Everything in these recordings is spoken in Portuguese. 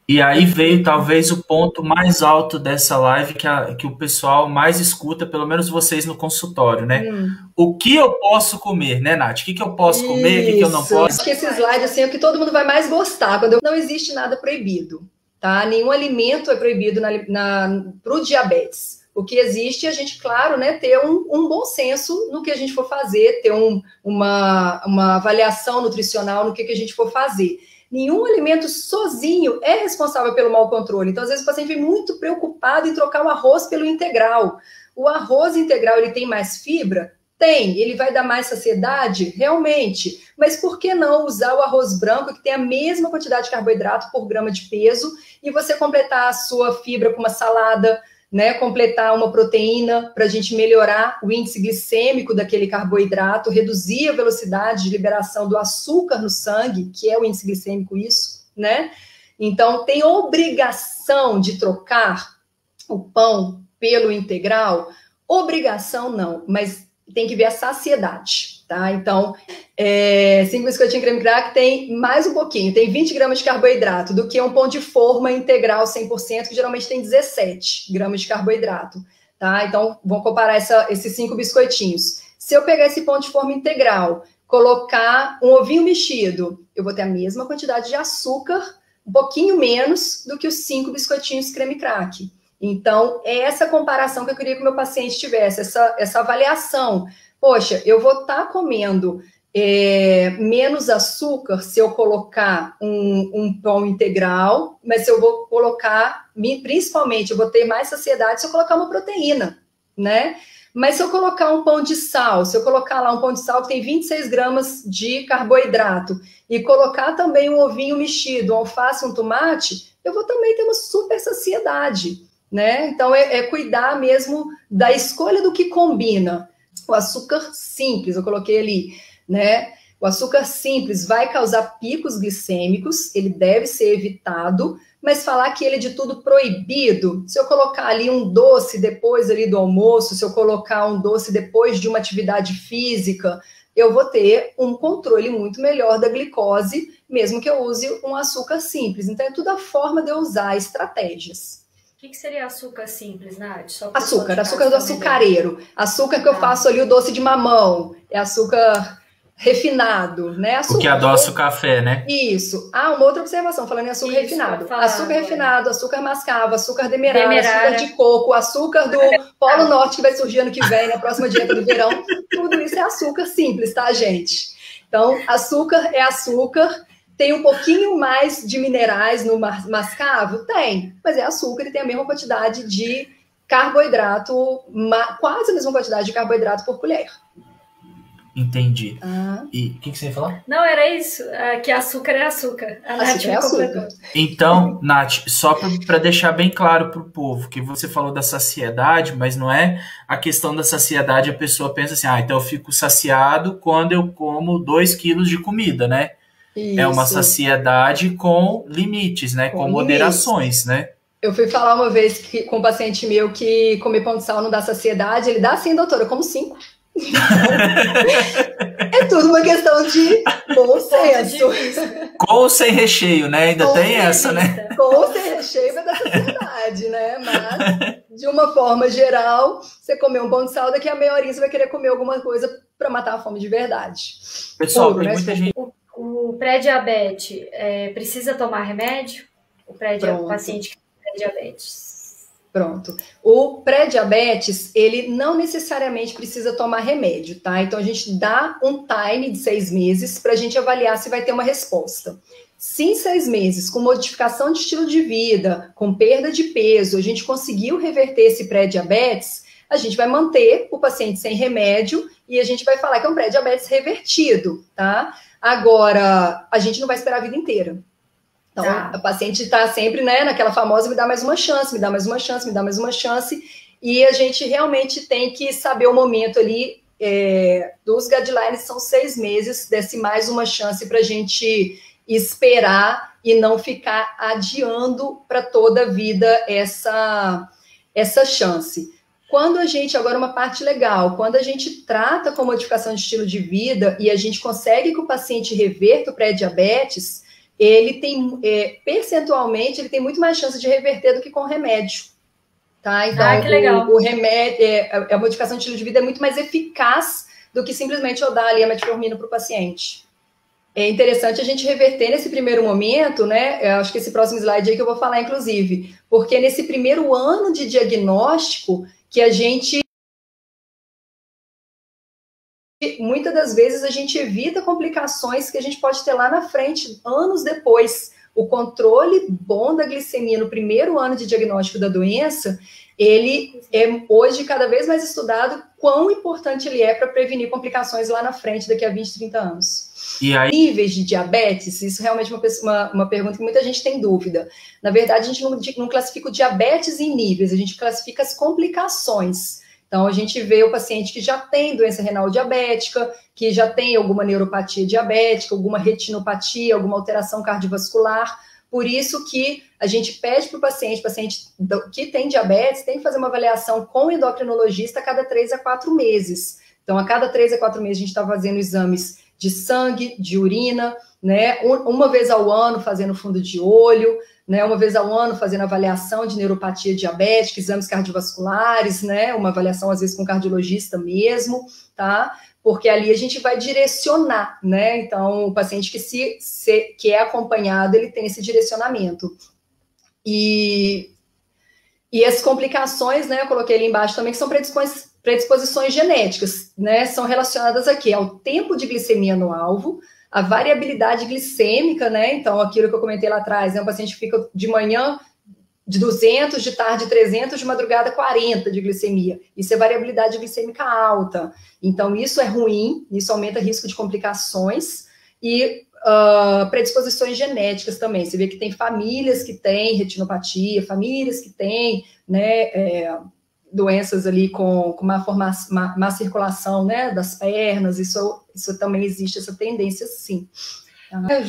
E aí veio talvez o ponto mais alto dessa live que o pessoal mais escuta, pelo menos vocês no consultório, né? O que eu posso comer, né, Nath? O que eu posso comer, o que eu não posso? Acho que esse slide assim, é o que todo mundo vai mais gostar. Não existe nada proibido, tá? Nenhum alimento é proibido para o diabetes. O que existe é a gente, claro, né, ter um bom senso no que a gente for fazer, ter uma avaliação nutricional no que a gente for fazer. Nenhum alimento sozinho é responsável pelo mau controle. Então, às vezes, o paciente vem muito preocupado em trocar o arroz pelo integral. O arroz integral, ele tem mais fibra? Tem. Ele vai dar mais saciedade? Realmente. Mas por que não usar o arroz branco, que tem a mesma quantidade de carboidrato por grama de peso, e você completar a sua fibra com uma salada, né, completar uma proteína para a gente melhorar o índice glicêmico daquele carboidrato, reduzir a velocidade de liberação do açúcar no sangue, que é o índice glicêmico isso, né? Então, tem obrigação de trocar o pão pelo integral? Obrigação não, mas tem que ver a saciedade, tá? Então, 5 biscoitinhos creme crack tem mais um pouquinho, tem 20 gramas de carboidrato, do que um pão de forma integral 100%, que geralmente tem 17 gramas de carboidrato, tá? Então, vamos comparar esses 5 biscoitinhos. Se eu pegar esse pão de forma integral, colocar um ovinho mexido, eu vou ter a mesma quantidade de açúcar, um pouquinho menos do que os 5 biscoitinhos creme crack. Então, é essa comparação que eu queria que o meu paciente tivesse, essa avaliação. Poxa, eu vou estar comendo menos açúcar se eu colocar um pão integral, mas se eu vou colocar, principalmente, eu vou ter mais saciedade se eu colocar uma proteína, né? Mas se eu colocar um pão de sal, se eu colocar lá um pão de sal que tem 26 gramas de carboidrato, e colocar também um ovinho mexido, um alface, um tomate, eu vou também ter uma super saciedade, né? Então, é cuidar mesmo da escolha do que combina. O açúcar simples, eu coloquei ali, né? O açúcar simples vai causar picos glicêmicos, ele deve ser evitado, mas falar que ele é de tudo proibido, se eu colocar ali um doce depois ali do almoço, se eu colocar um doce depois de uma atividade física, eu vou ter um controle muito melhor da glicose, mesmo que eu use um açúcar simples. Então, é tudo a forma de eu usar estratégias. O que seria açúcar simples, Nath? Açúcar do açucareiro. Açúcar que eu faço ali o doce de mamão. É açúcar refinado, né? Açúcar, o que adoça o café, né? Isso. Uma outra observação, falando em açúcar refinado. Açúcar refinado, açúcar mascavo, açúcar demerara, açúcar de coco, açúcar do Polo Norte que vai surgir ano que vem, na próxima dieta do verão. Tudo isso é açúcar simples, tá, gente? Então, açúcar é açúcar. Tem um pouquinho mais de minerais no mascavo? Tem, mas é açúcar e tem a mesma quantidade de carboidrato, quase a mesma quantidade de carboidrato por colher. Entendi. E o que você ia falar? Não, era isso, que açúcar é açúcar. Açúcar é açúcar. Então, Nath, só para deixar bem claro para o povo, que você falou da saciedade, mas não é a questão da saciedade, a pessoa pensa assim, então eu fico saciado quando eu como 2 quilos de comida, né? Isso. É uma saciedade com limites, né? Com moderações, né? Eu fui falar uma vez com um paciente meu que comer pão de sal não dá saciedade. Ele dá sim, doutora, eu como 5. É tudo uma questão de bom senso. Com ou sem recheio, né? Ainda tem essa, né? Com ou sem recheio vai dar saciedade, né? Mas, de uma forma geral, você comer um pão de sal, daqui a meia horinha você vai querer comer alguma coisa para matar a fome de verdade. Pessoal, tem muita gente... O pré-diabetes precisa tomar remédio? O paciente que tem pré-diabetes. Pronto. O pré-diabetes, ele não necessariamente precisa tomar remédio, tá? Então, a gente dá um time de 6 meses para a gente avaliar se vai ter uma resposta. Se em 6 meses, com modificação de estilo de vida, com perda de peso, a gente conseguiu reverter esse pré-diabetes, a gente vai manter o paciente sem remédio e a gente vai falar que é um pré-diabetes revertido, tá? Agora, a gente não vai esperar a vida inteira. Então, a paciente está sempre, né, naquela famosa me dá mais uma chance, me dá mais uma chance, me dá mais uma chance. E a gente realmente tem que saber o momento ali, dos guidelines são 6 meses, desse mais uma chance para a gente esperar e não ficar adiando para toda a vida essa chance. Quando a gente, agora uma parte legal, quando a gente trata com modificação de estilo de vida e a gente consegue que o paciente reverta o pré-diabetes, ele tem, percentualmente, ele tem muito mais chance de reverter do que com remédio. Tá? Então, que legal. O remédio, a modificação de estilo de vida é muito mais eficaz do que simplesmente eu dar ali a metformina para o paciente. É interessante a gente reverter nesse primeiro momento, né? Eu acho que esse próximo slide aí que eu vou falar, inclusive, porque é nesse primeiro ano de diagnóstico que a gente, muitas das vezes, a gente evita complicações que a gente pode ter lá na frente, anos depois. O controle bom da glicemia no primeiro ano de diagnóstico da doença, ele é hoje cada vez mais estudado quão importante ele é para prevenir complicações lá na frente, daqui a 20, 30 anos. E aí... Níveis de diabetes, isso realmente é uma pergunta que muita gente tem dúvida. Na verdade, a gente não classifica o diabetes em níveis, a gente classifica as complicações. Então, a gente vê o paciente que já tem doença renal diabética, que já tem alguma neuropatia diabética, alguma retinopatia, alguma alteração cardiovascular. Por isso que a gente pede para o paciente que tem diabetes, tem que fazer uma avaliação com o endocrinologista a cada 3 a 4 meses. Então, a cada 3 a 4 meses, a gente está fazendo exames de sangue, de urina, né? Uma vez ao ano fazendo fundo de olho, né? Uma vez ao ano fazendo avaliação de neuropatia diabética, exames cardiovasculares, né? Uma avaliação às vezes com cardiologista mesmo, tá? Porque ali a gente vai direcionar, né? Então, o paciente que é acompanhado, ele tem esse direcionamento. E as complicações, né? Eu coloquei ali embaixo também, que são predisposições genéticas, né? São relacionadas aqui ao tempo de glicemia no alvo, a variabilidade glicêmica, né? Então, aquilo que eu comentei lá atrás, né? Um paciente que fica de manhã de 200, de tarde 300, de madrugada 40 de glicemia. Isso é variabilidade glicêmica alta. Então, isso é ruim, isso aumenta o risco de complicações e predisposições genéticas também. Você vê que tem famílias que têm retinopatia, famílias que têm, né, doenças ali com má circulação, né, das pernas, isso também existe, essa tendência sim.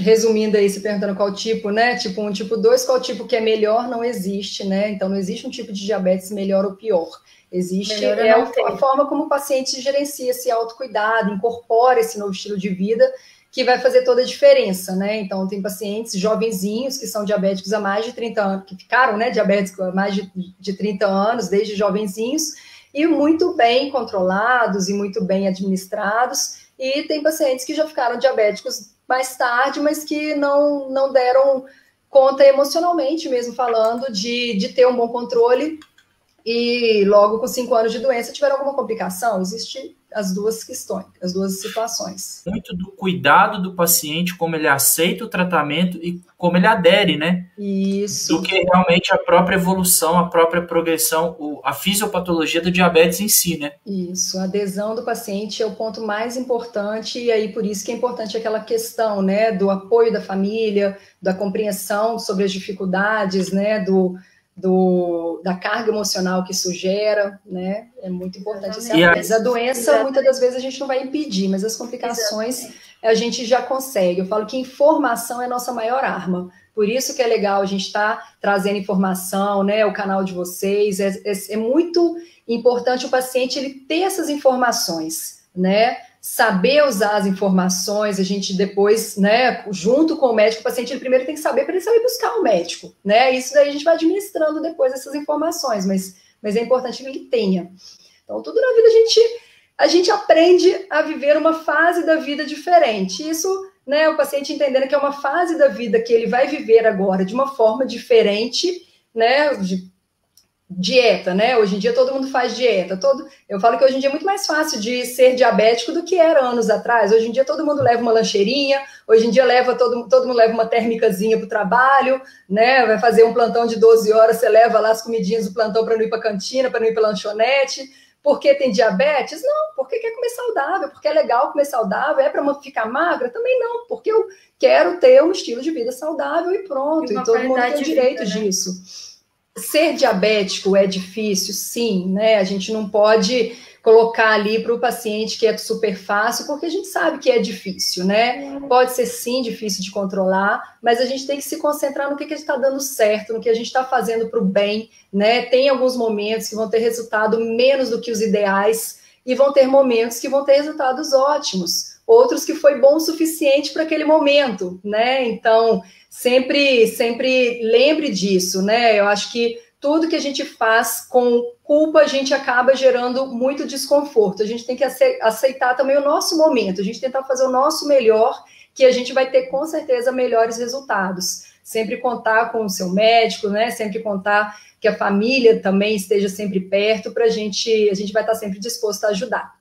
Resumindo aí, se perguntando qual tipo, né, tipo 1, tipo 2, qual tipo que é melhor, não existe, né, então não existe um tipo de diabetes melhor ou pior, existe a forma como o paciente gerencia esse autocuidado, incorpora esse novo estilo de vida, que vai fazer toda a diferença, né? Então, tem pacientes jovenzinhos que são diabéticos há mais de 30 anos, que ficaram, né, diabéticos há mais de 30 anos, desde jovenzinhos, e muito bem controlados e muito bem administrados, e tem pacientes que já ficaram diabéticos mais tarde, mas que não deram conta emocionalmente, mesmo falando, de ter um bom controle, e logo com 5 anos de doença tiveram alguma complicação. Existe as duas questões, as duas situações. Muito do cuidado do paciente, como ele aceita o tratamento e como ele adere, né? Isso. Do que realmente a própria evolução, a própria progressão, a fisiopatologia do diabetes em si, né? Isso, a adesão do paciente é o ponto mais importante, e aí por isso que é importante aquela questão, né, do apoio da família, da compreensão sobre as dificuldades, né, da carga emocional que isso gera, né? É muito importante esse apoio. A doença, muitas das vezes, a gente não vai impedir, mas as complicações a gente já consegue. Eu falo que informação é a nossa maior arma. Por isso que é legal a gente estar trazendo informação, né? O canal de vocês. É muito importante o paciente ele ter essas informações, né? Saber usar as informações, a gente depois, né, junto com o médico, o paciente ele primeiro tem que saber para ele saber buscar o médico, né? Isso daí a gente vai administrando depois essas informações, mas é importante que ele tenha. Então, tudo na vida a gente aprende a viver uma fase da vida diferente. Isso, né, o paciente entendendo que é uma fase da vida que ele vai viver agora de uma forma diferente, né, dieta, né? Hoje em dia todo mundo faz dieta. Eu falo que hoje em dia é muito mais fácil de ser diabético do que era anos atrás. Hoje em dia todo mundo leva uma lancheirinha, hoje em dia todo mundo leva uma térmicazinha para o trabalho, né? Vai fazer um plantão de 12 horas, você leva lá as comidinhas do plantão para não ir para a cantina, para não ir para a lanchonete. Por que tem diabetes? Não, porque quer comer saudável, porque é legal comer saudável, é para ficar magra? Também não, porque eu quero ter um estilo de vida saudável e pronto, e todo mundo tem o direito disso. Ser diabético é difícil, sim, né? A gente não pode colocar ali para o paciente que é super fácil, porque a gente sabe que é difícil, né? Pode ser, sim, difícil de controlar, mas a gente tem que se concentrar no que está dando certo, no que a gente está fazendo para o bem, né? Tem alguns momentos que vão ter resultado menos do que os ideais e vão ter momentos que vão ter resultados ótimos. outros que foi bom o suficiente para aquele momento, né? Então, sempre lembre disso, né? Eu acho que tudo que a gente faz com culpa, a gente acaba gerando muito desconforto. A gente tem que aceitar também o nosso momento, a gente tentar fazer o nosso melhor, que a gente vai ter, com certeza, melhores resultados. Sempre contar com o seu médico, né? Sempre contar que a família também esteja sempre perto, para a gente vai estar sempre disposto a ajudar.